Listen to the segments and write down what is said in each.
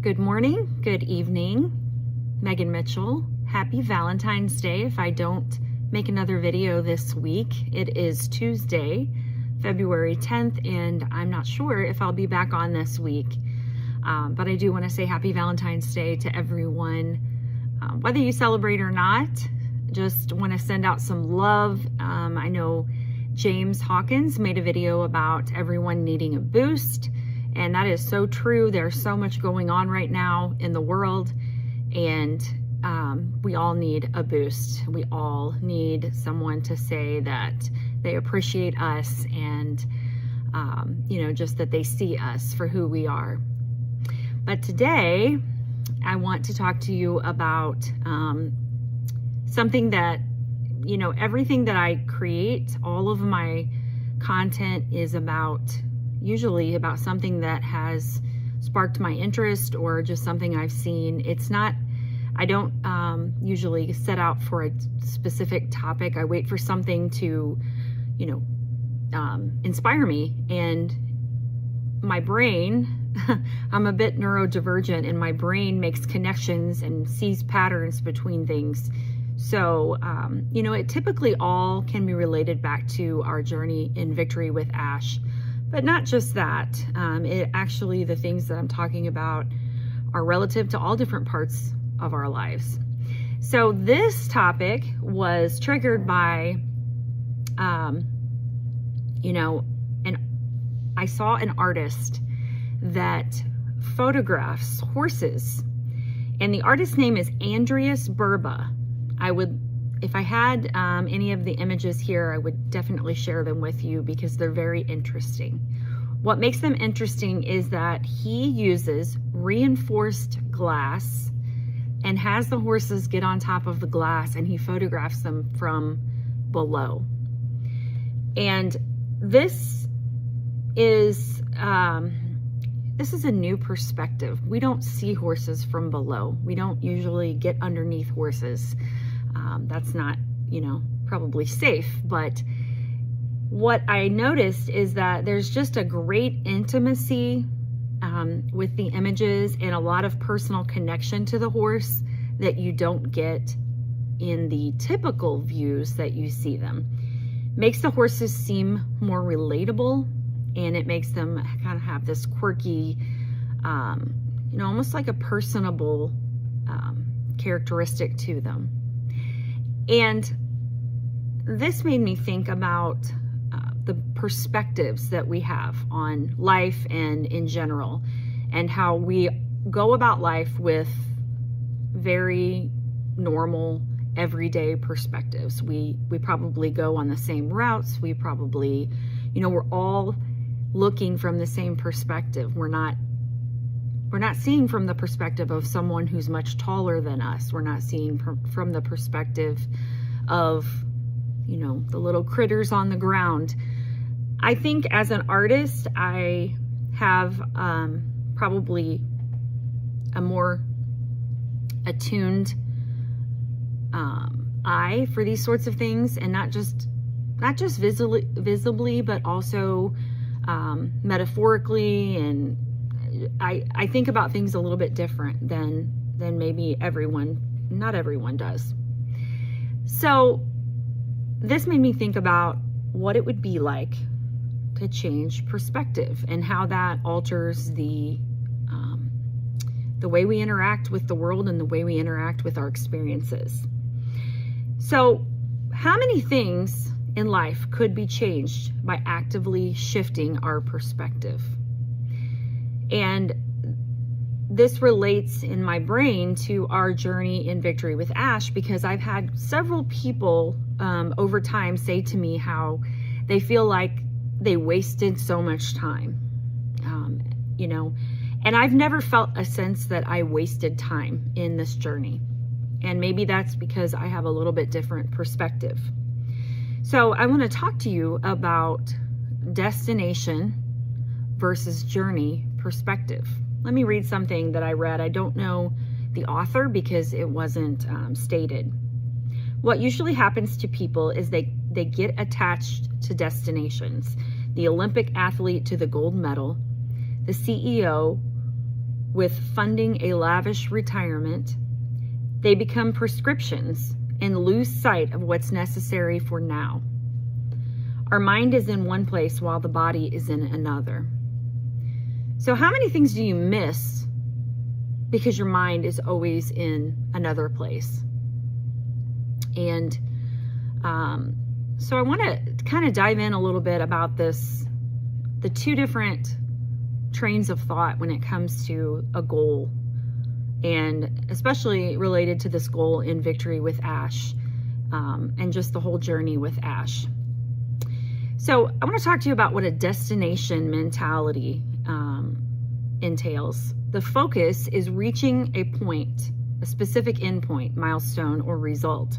Good morning, good evening, Megan Mitchell. Happy Valentine's Day. If I don't make another video this week, it is Tuesday, February 10th, and I'm not sure if I'll be back on this week. But I do want to say happy Valentine's Day to everyone, whether you celebrate or not. Just want to send out some love. I know James Hawkins made a video about everyone needing a boost. And that is so true. There's so much going on right now in the world, and we all need a boost. We all need someone to say that they appreciate us and, just that they see us for who we are. But today, I want to talk to you about something that, everything that I create, all of my content is usually about something that has sparked my interest or just something I've seen. I don't usually set out for a specific topic. I wait for something to, inspire me. And my brain, I'm a bit neurodivergent, and my brain makes connections and sees patterns between things. So, it typically all can be related back to our journey in Victory with Ash. But not just that, the things that I'm talking about are relative to all different parts of our lives. So this topic was triggered by, I saw an artist that photographs horses, and the artist's name is Andreas Burba. If I had any of the images here, I would definitely share them with you because they're very interesting. What makes them interesting is that he uses reinforced glass and has the horses get on top of the glass, and he photographs them from below. And this is a new perspective. We don't see horses from below. We don't usually get underneath horses. That's not, probably safe. But what I noticed is that there's just a great intimacy with the images and a lot of personal connection to the horse that you don't get in the typical views that you see them. Makes the horses seem more relatable, and it makes them kind of have this quirky, almost like a personable characteristic to them. And this made me think about the perspectives that we have on life and in general, and how we go about life with very normal, everyday perspectives. We probably go on the same routes. We probably, we're all looking from the same perspective. We're not seeing from the perspective of someone who's much taller than us. We're not seeing from the perspective of, the little critters on the ground. I think as an artist, I have probably a more attuned eye for these sorts of things, and not just visibly, but also metaphorically. And I think about things a little bit different than maybe not everyone does. So this made me think about what it would be like to change perspective, and how that alters the way we interact with the world and the way we interact with our experiences. So how many things in life could be changed by actively shifting our perspective? And this relates in my brain to our journey in Victory with Ash, because I've had several people over time say to me how they feel like they wasted so much time, and I've never felt a sense that I wasted time in this journey. And maybe that's because I have a little bit different perspective. So I want to talk to you about destination versus journey perspective. Let me read something that I read. I don't know the author because it wasn't stated. What usually happens to people is they get attached to destinations. The Olympic athlete to the gold medal, the CEO with funding a lavish retirement, they become prescriptions and lose sight of what's necessary for now. Our mind is in one place while the body is in another. So how many things do you miss because your mind is always in another place? And so I want to kind of dive in a little bit about this, the two different trains of thought when it comes to a goal, and especially related to this goal in Victory with Ash, and just the whole journey with Ash. So I want to talk to you about what a destination mentality entails. The focus is reaching a point, a specific endpoint, milestone, or result.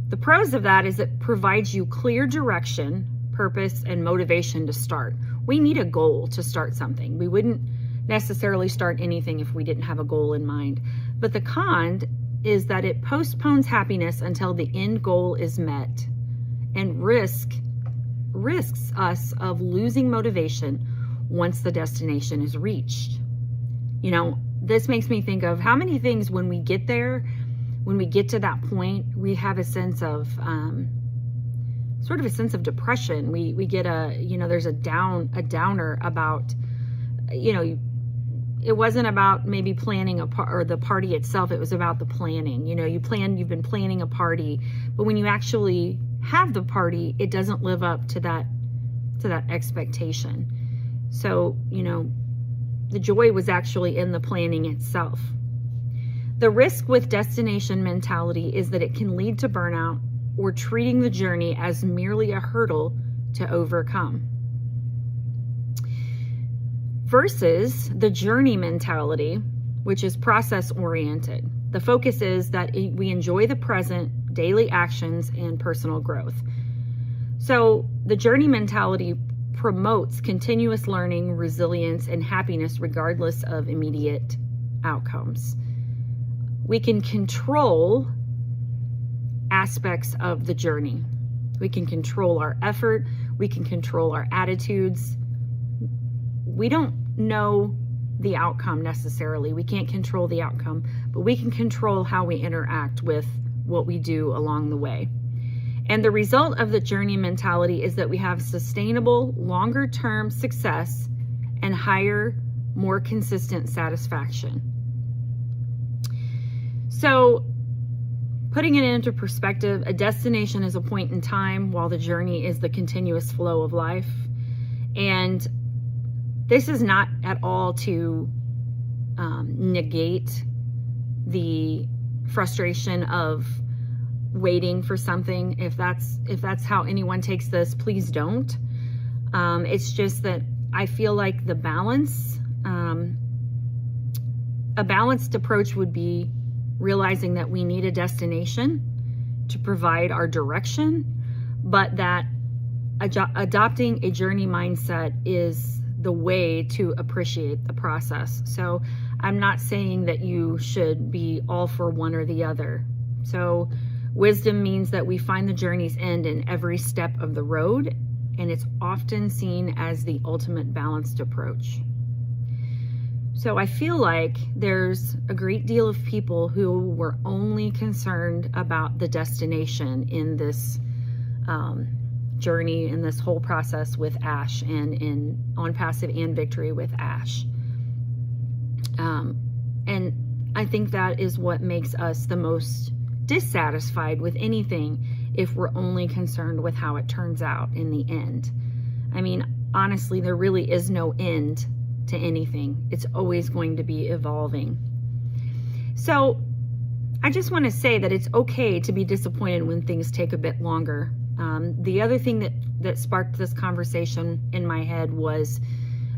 The pros of that is it provides you clear direction, purpose, and motivation to start. We need a goal to start something. We wouldn't necessarily start anything if we didn't have a goal in mind. But the con is that it postpones happiness until the end goal is met, and risks us of losing motivation once the destination is reached. You know, this makes me think of how many things when we get there, when we get to that point, we have a sense of sort of a sense of depression. We get there's a downer about, it wasn't about maybe planning or the party itself. It was about the planning. You've been planning a party, but when you actually have the party, it doesn't live up to that expectation. So, the joy was actually in the planning itself. The risk with destination mentality is that it can lead to burnout or treating the journey as merely a hurdle to overcome. Versus the journey mentality, which is process-oriented. The focus is that we enjoy the present, daily actions, and personal growth. So the journey mentality promotes continuous learning, resilience, and happiness regardless of immediate outcomes. We can control aspects of the journey. We can control our effort. We can control our attitudes. We don't know the outcome necessarily. We can't control the outcome, but we can control how we interact with what we do along the way. And the result of the journey mentality is that we have sustainable, longer-term success and higher, more consistent satisfaction. So, putting it into perspective, a destination is a point in time while the journey is the continuous flow of life. And this is not at all to negate the frustration of waiting for something. If that's how anyone takes this, please don't. It's just that I feel like the balance, a balanced approach would be realizing that we need a destination to provide our direction, but that adopting a journey mindset is the way to appreciate the process. So I'm not saying that you should be all for one or the other. So wisdom means that we find the journey's end in every step of the road, and it's often seen as the ultimate balanced approach. So I feel like there's a great deal of people who were only concerned about the destination in this journey, in this whole process with Ash, and on Passive and Victory with Ash. And I think that is what makes us the most dissatisfied with anything if we're only concerned with how it turns out in the end. I mean, honestly, there really is no end to anything. It's always going to be evolving. So I just want to say that it's okay to be disappointed when things take a bit longer. The other thing that sparked this conversation in my head was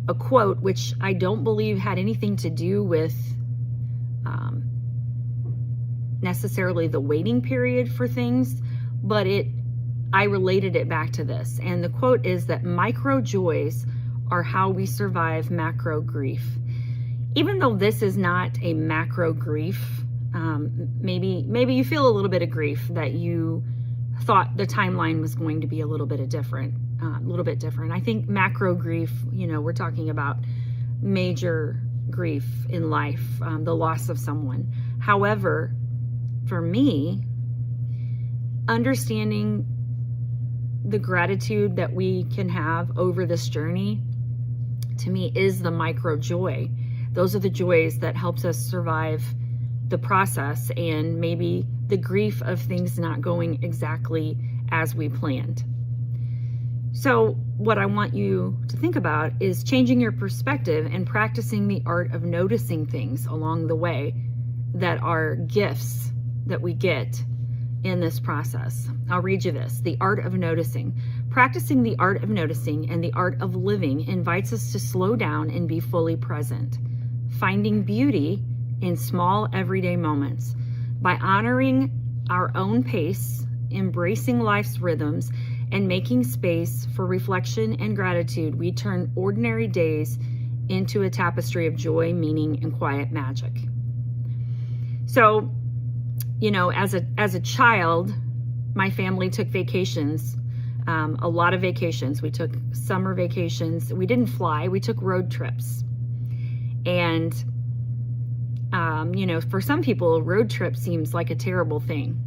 a quote, which I don't believe had anything to do with necessarily the waiting period for things, but I related it back to this. And the quote is that micro joys are how we survive macro grief. Even though this is not a macro grief, maybe you feel a little bit of grief that you thought the timeline was going to be a little bit different. I think macro grief, we're talking about major grief in life, the loss of someone. However, for me, understanding the gratitude that we can have over this journey, to me, is the micro joy. Those are the joys that helps us survive the process and maybe the grief of things not going exactly as we planned. So what I want you to think about is changing your perspective and practicing the art of noticing things along the way that are gifts that we get in this process. I'll read you this. The art of noticing. Practicing the art of noticing and the art of living invites us to slow down and be fully present, finding beauty in small everyday moments. By honoring our own pace, embracing life's rhythms, and making space for reflection and gratitude, we turn ordinary days into a tapestry of joy, meaning, and quiet magic. So, you know, as a child, my family took vacations, a lot of vacations. We took summer vacations. We didn't fly, we took road trips. And, you know, for some people, a road trip seems like a terrible thing.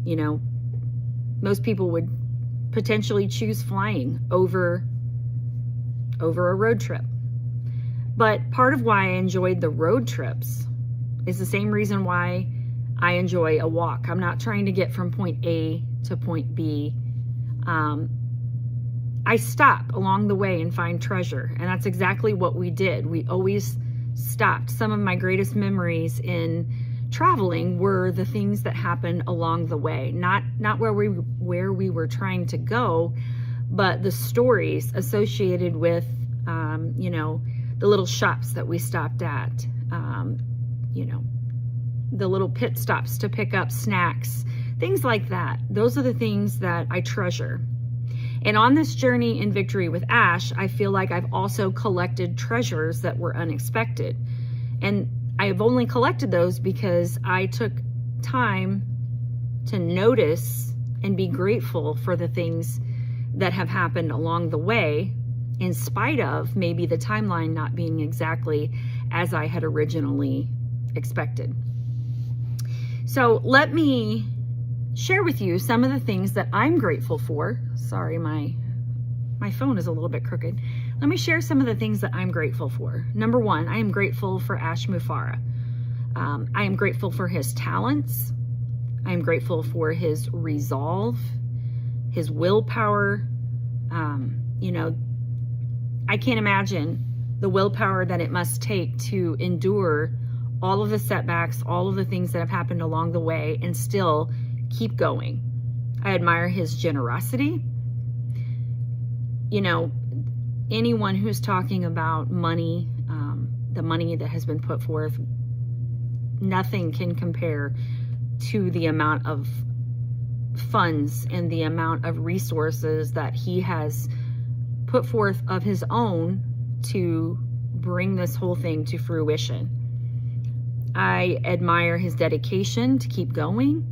You know, most people would potentially choose flying over a road trip. But part of why I enjoyed the road trips is the same reason why I enjoy a walk. I'm not trying to get from point A to point B. I stop along the way and find treasure. And that's exactly what we did. We always stopped. Some of my greatest memories in traveling were the things that happened along the way, not where we were trying to go, but the stories associated with, you know, the little shops that we stopped at, you know, the little pit stops to pick up snacks, things like that. Those are the things that I treasure. And on this journey in Victory with Ash, I feel like I've also collected treasures that were unexpected. And I have only collected those because I took time to notice and be grateful for the things that have happened along the way, in spite of maybe the timeline not being exactly as I had originally expected. So let me share with you some of the things that I'm grateful for. Sorry, my phone is a little bit crooked. Let me share some of the things that I'm grateful for. Number one, I am grateful for Ash Mufareh. I am grateful for his talents. I am grateful for his resolve, his willpower. You know, I can't imagine the willpower that it must take to endure all of the setbacks, all of the things that have happened along the way, and still keep going. I admire his generosity. You know, anyone who's talking about money, the money that has been put forth, nothing can compare to the amount of funds and the amount of resources that he has put forth of his own to bring this whole thing to fruition. I admire his dedication to keep going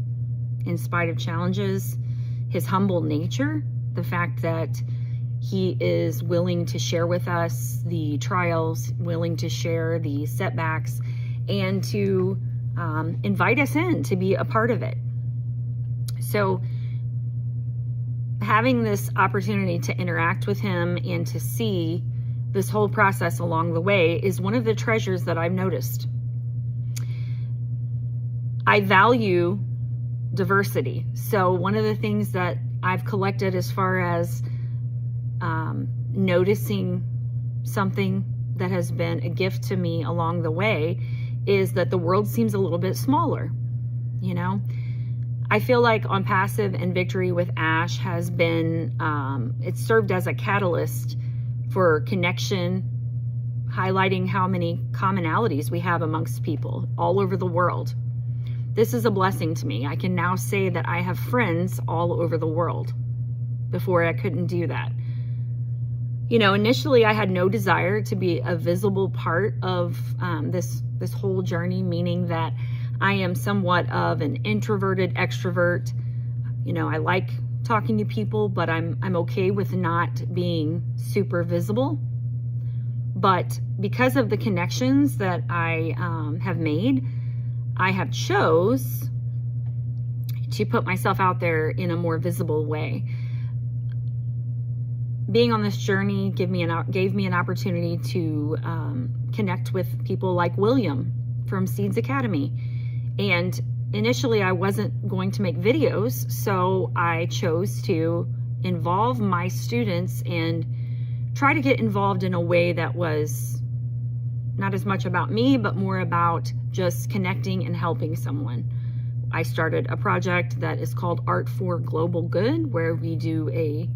in spite of challenges, his humble nature, the fact that he is willing to share with us the trials, willing to share the setbacks, and to invite us in to be a part of it. So having this opportunity to interact with him and to see this whole process along the way is one of the treasures that I've noticed. I value diversity. So one of the things that I've collected as far as noticing something that has been a gift to me along the way is that the world seems a little bit smaller. You know, I feel like On Passive and Victory with Ash has been, it's served as a catalyst for connection, highlighting how many commonalities we have amongst people all over the world. This is a blessing to me. I can now say that I have friends all over the world. Before, I couldn't do that. You know, initially I had no desire to be a visible part of this whole journey, meaning that I am somewhat of an introverted extrovert. You know, I like talking to people, but I'm okay with not being super visible. But because of the connections that I have made, I have chose to put myself out there in a more visible way. Being on this journey gave me an opportunity to connect with people like William from Seeds Academy. And initially I wasn't going to make videos, so I chose to involve my students and try to get involved in a way that was not as much about me, but more about just connecting and helping someone. I started a project that is called Art for Global Good, where we do a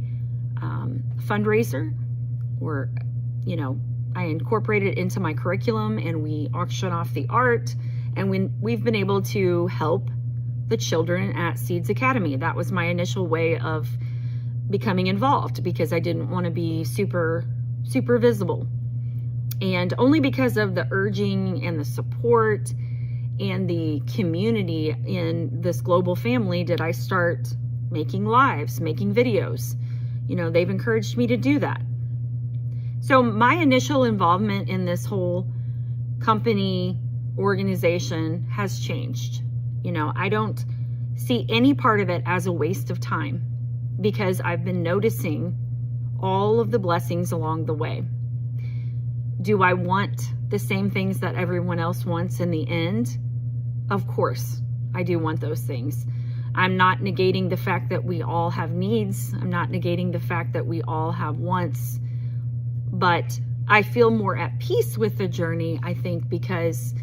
fundraiser, or, you know, I incorporate it into my curriculum and we auction off the art, and we've been able to help the children at Seeds Academy. That was my initial way of becoming involved, because I didn't want to be super visible. And only because of the urging and the support and the community in this global family did I start making lives, making videos. You know, they've encouraged me to do that. So my initial involvement in this whole company organization has changed. You know, I don't see any part of it as a waste of time, because I've been noticing all of the blessings along the way. Do I want the same things that everyone else wants in the end? Of course, I do want those things. I'm not negating the fact that we all have needs. I'm not negating the fact that we all have wants. But I feel more at peace with the journey, I think, because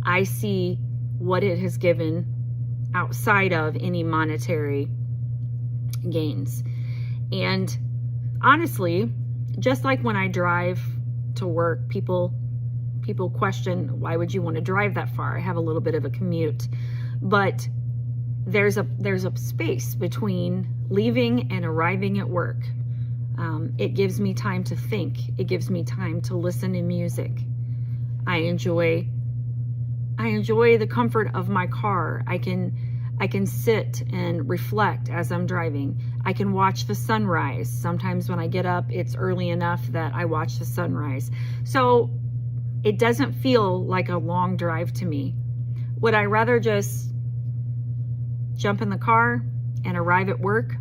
I see what it has given outside of any monetary gains. And honestly, just like when I drive to work, people question, why would you want to drive that far? I have a little bit of a commute, but there's a space between leaving and arriving at work. It gives me time to think. It gives me time to listen to music. I enjoy the comfort of my car. I can sit and reflect as I'm driving. I can watch the sunrise. Sometimes when I get up, it's early enough that I watch the sunrise. So it doesn't feel like a long drive to me. Would I rather just jump in the car and arrive at work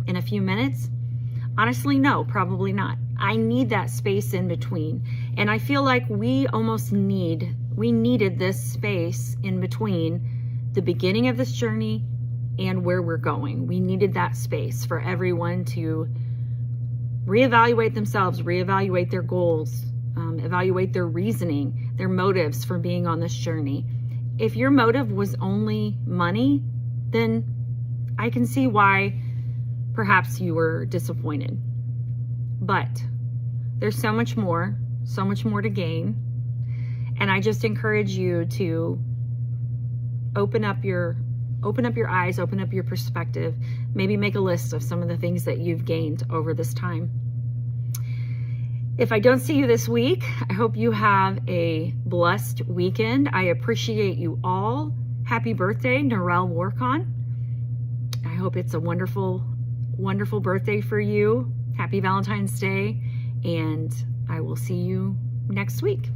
in a few minutes? Honestly, no, probably not. I need that space in between. And I feel like we needed this space in between the beginning of this journey and where we're going. We needed that space for everyone to reevaluate themselves, reevaluate their goals, evaluate their reasoning, their motives for being on this journey. If your motive was only money, then I can see why perhaps you were disappointed. But there's so much more to gain. And I just encourage you to open up your eyes, open up your perspective, maybe make a list of some of the things that you've gained over this time. If I don't see you this week, I hope you have a blessed weekend. I appreciate you all. Happy birthday, Narelle Warcon. I hope it's a wonderful, wonderful birthday for you. Happy Valentine's Day, and I will see you next week.